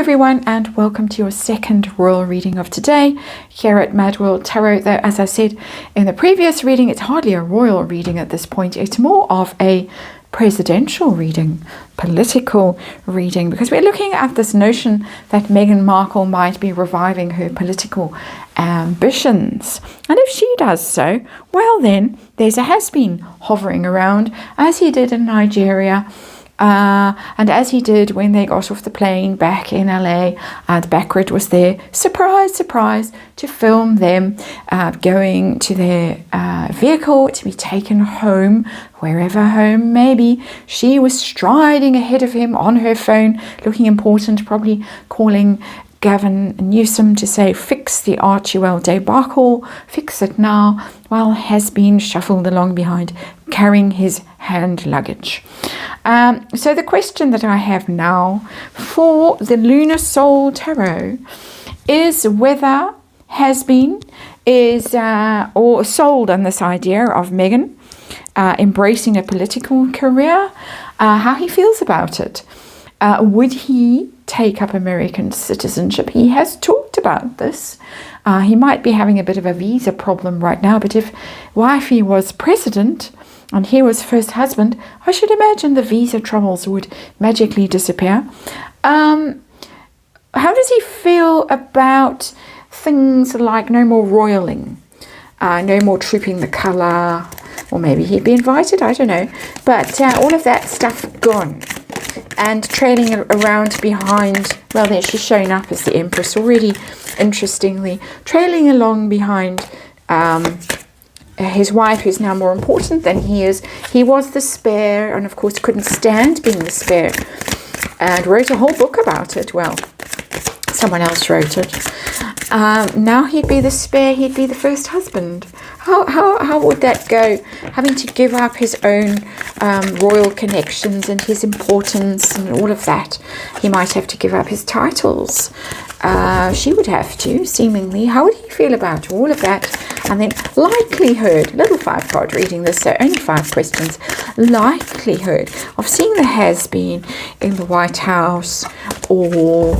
everyone, and welcome to your second royal reading of today here at MadWorldTarot. Though, as I said in the previous reading, it's hardly a royal reading at this point. It's more of a presidential reading, political reading, because we're looking at this notion that Meghan Markle might be reviving her political ambitions. And if she does so, well then, there's a has-been hovering around, as he did in Nigeria, and as he did when they got off the plane back in LA, and Backrid was there, surprise, surprise, to film them going to their vehicle to be taken home, wherever home may be. She was striding ahead of him on her phone, looking important, probably calling Gavin Newsom to say, fix the Archewell debacle, fix it now, while has been shuffled along behind, carrying his hand luggage. So the question that I have now for the Lunar Soul Tarot is whether has been is or sold on this idea of Meghan embracing a political career, how he feels about it. Would he take up American citizenship? He has talked about this. He might be having a bit of a visa problem right now, but if wifey was president and he was first husband, I should imagine the visa troubles would magically disappear. How does he feel about things like no more royaling, no more trooping the colour, or maybe he'd be invited, I don't know, but all of that stuff gone, and trailing around behind, well, there she's showing up as the Empress already, interestingly, trailing along behind his wife, who's now more important than he is. He was the spare, and of course couldn't stand being the spare, and wrote a whole book about it. Well, someone else wrote it. Now he'd be the spare, he'd be the first husband. How would that go? Having to give up his own royal connections and his importance and all of that. He might have to give up his titles. She would have to, seemingly. How would he feel about all of that? And then likelihood, little 5-card reading this, so only 5 questions. Likelihood of seeing the has-been in the White House or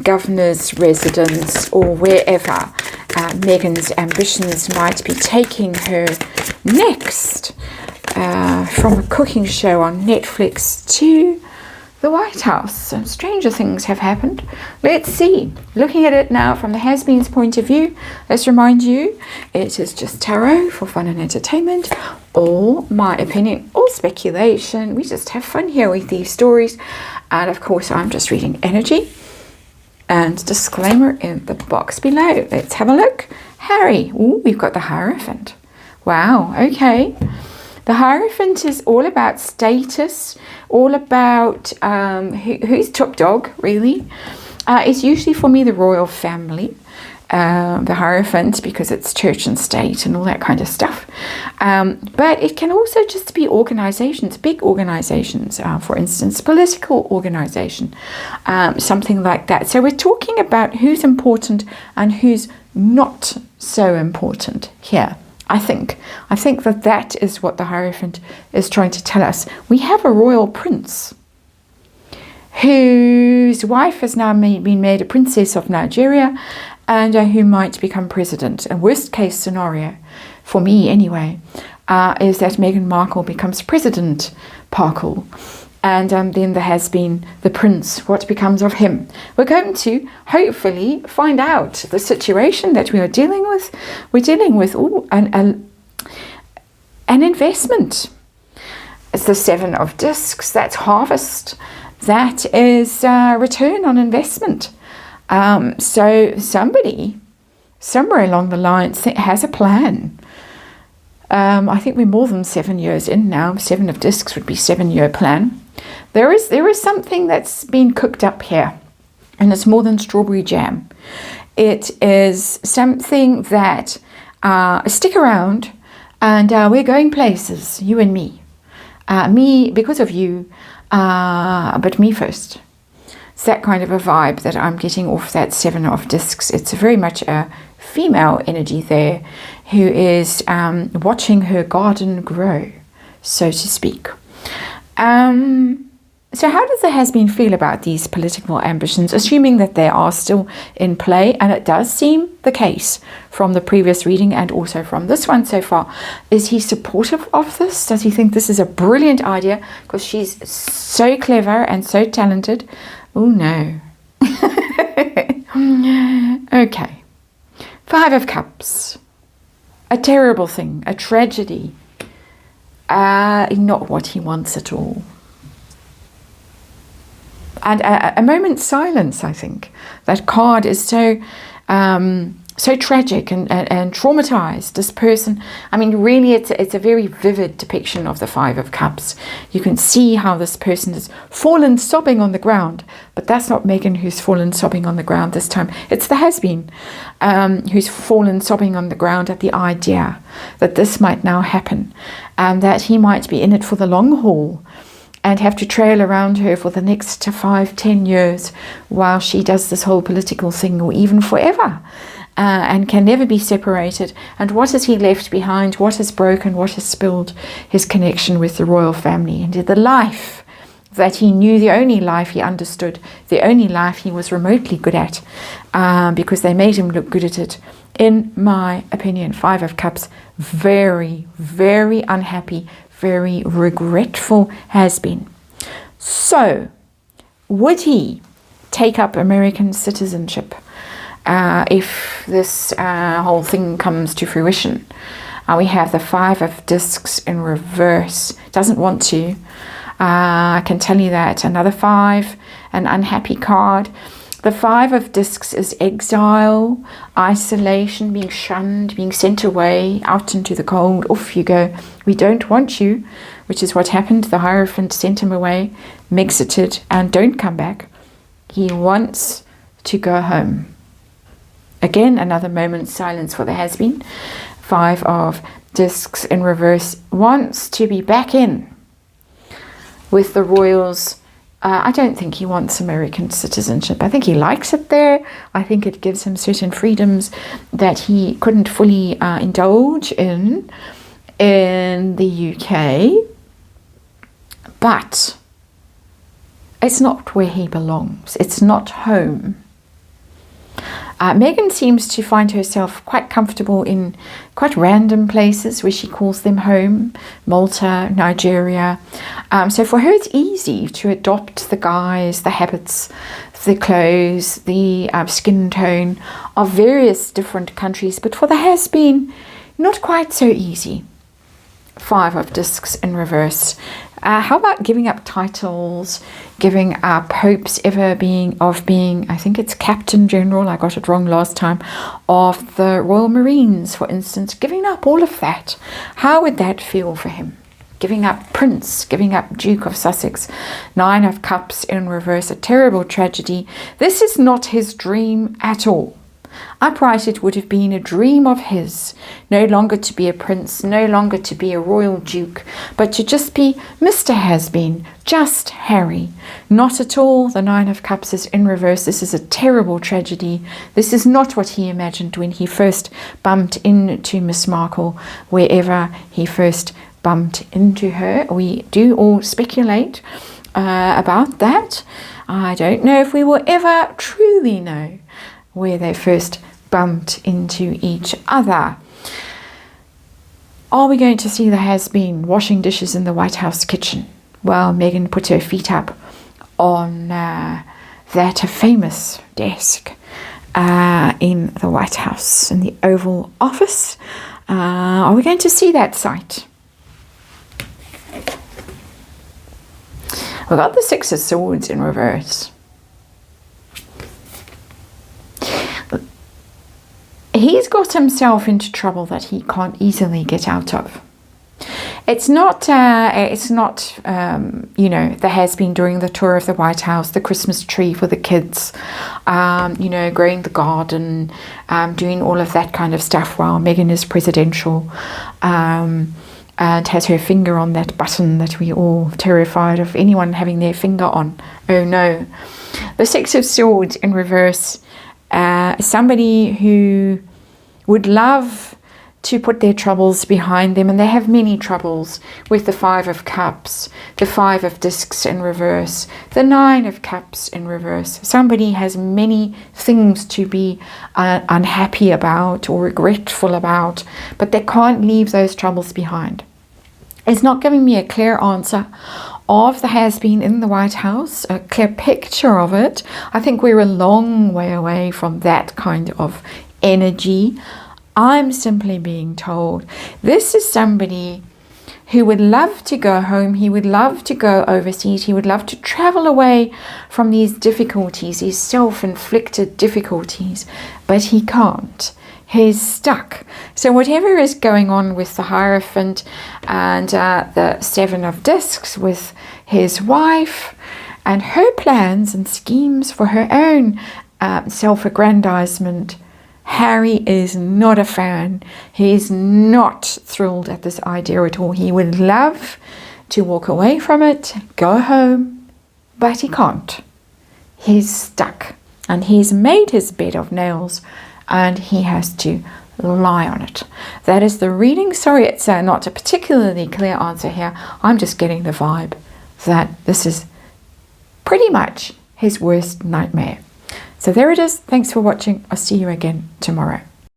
governor's residence or wherever Meghan's ambitions might be taking her next, from a cooking show on Netflix to the White House. Some stranger things have happened. Let's see. Looking at it now from the has-been's point of view, let's remind you, it is just tarot for fun and entertainment, all my opinion, all speculation. We just have fun here with these stories. And of course, I'm just reading energy. And disclaimer in the box below. Let's have a look. Harry. Ooh, we've got the Hierophant. Wow, okay. The Hierophant is all about status, all about who's top dog, really. It's usually, for me, the royal family. The Hierophant, because it's church and state and all that kind of stuff. But it can also just be organizations, big organizations, for instance, political organization, something like that. So we're talking about who's important and who's not so important here. I think that is what the Hierophant is trying to tell us. We have a royal prince whose wife has now been made a princess of Nigeria, and who might become president. A worst case scenario, for me anyway, is that Meghan Markle becomes President Parkle. And then there has been the prince. What becomes of him? We're going to hopefully find out the situation that we are dealing with. We're dealing with an investment. It's the 7 of Discs. That's harvest. That is return on investment. So somebody, somewhere along the line, has a plan. I think we're more than 7 years in now. 7 of Discs would be 7-year plan. There is something that's been cooked up here, and it's more than strawberry jam. It is something that stick around, and we're going places, you and me. Me because of you, but me first. It's that kind of a vibe that I'm getting off that 7 of Discs. It's very much a female energy there who is watching her garden grow, so to speak. So how does the has-been feel about these political ambitions, assuming that they are still in play? And it does seem the case from the previous reading and also from this one so far. Is he supportive of this? Does he think this is a brilliant idea? Because she's so clever and so talented. Oh, no. Okay. 5 of Cups. A terrible thing, a tragedy. Not what he wants at all. And a moment's silence, I think. That card is so so tragic and traumatized. This person, I mean, really, it's a very vivid depiction of the 5 of Cups. You can see how this person has fallen sobbing on the ground. But that's not Megan who's fallen sobbing on the ground this time. It's the has-been who's fallen sobbing on the ground at the idea that this might now happen. And that he might be in it for the long haul. And have to trail around her for the next 5-10 years while she does this whole political thing, or even forever, and can never be separated. And what has he left behind? What has broken? What has spilled? His connection with the royal family and the life that he knew, the only life he understood, the only life he was remotely good at, because they made him look good at it. In my opinion, 5 of Cups, very, very unhappy, very regretful has-been. So, would he take up American citizenship if this whole thing comes to fruition? We have the 5 of Discs in reverse. Doesn't want to. I can tell you that. Another 5, an unhappy card. The 5 of Discs is exile, isolation, being shunned, being sent away, out into the cold. Off you go. We don't want you, which is what happened. The Hierophant sent him away, exited, and don't come back. He wants to go home. Again, another moment's silence for the has-been. 5 of Discs in reverse, wants to be back in with the royals. I don't think he wants American citizenship. I think he likes it there. I think it gives him certain freedoms that he couldn't fully indulge in the UK. But it's not where he belongs. It's not home. Megan seems to find herself quite comfortable in quite random places where she calls them home. Malta, Nigeria. So for her it's easy to adopt the guise, the habits, the clothes, the skin tone of various different countries. But for the has-been, not quite so easy. 5 of Discs in reverse. How about giving up titles, giving up hopes ever being, I think it's Captain General, I got it wrong last time, of the Royal Marines, for instance, giving up all of that. How would that feel for him? Giving up Prince, giving up Duke of Sussex, 9 of Cups in reverse, a terrible tragedy. This is not his dream at all. Upright, it would have been a dream of his, no longer to be a prince, no longer to be a royal duke, but to just be Mr. Has-been, just Harry. Not at all. The 9 of Cups is in reverse. This is a terrible tragedy. This is not what he imagined when he first bumped into Miss Markle, wherever he first bumped into her. We do all speculate about that. I don't know if we will ever truly know where they first bumped into each other. Are we going to see the has-been washing dishes in the White House kitchen? Well, Megan put her feet up on that famous desk in the White House, in the Oval Office. Are we going to see that sight? We've got the 6 of Swords in reverse. He's got himself into trouble that he can't easily get out of. It's not the has-been during the tour of the White House, the Christmas tree for the kids, growing the garden, doing all of that kind of stuff while Meghan is presidential, and has her finger on that button that we all terrified of anyone having their finger on. Oh no. The 6 of Swords in reverse. Somebody who would love to put their troubles behind them, and they have many troubles with the 5 of Cups, the 5 of Discs in reverse, the 9 of Cups in reverse. Somebody has many things to be unhappy about or regretful about, but they can't leave those troubles behind. It's not giving me a clear answer of the has-been in the White House, a clear picture of it. I think we're a long way away from that kind of energy. I'm simply being told this is somebody who would love to go home. He would love to go overseas. He would love to travel away from these difficulties, these self-inflicted difficulties, but he can't. He's stuck. So whatever is going on with the Hierophant and the 7 of Discs with his wife and her plans and schemes for her own self-aggrandizement, Harry is not a fan. He is not thrilled at this idea at all. He would love to walk away from it, go home, but he can't. He's stuck, and he's made his bed of nails, and he has to lie on it. That is the reading. Sorry, it's not a particularly clear answer here. I'm just getting the vibe that this is pretty much his worst nightmare. So there it is. Thanks for watching. I'll see you again tomorrow.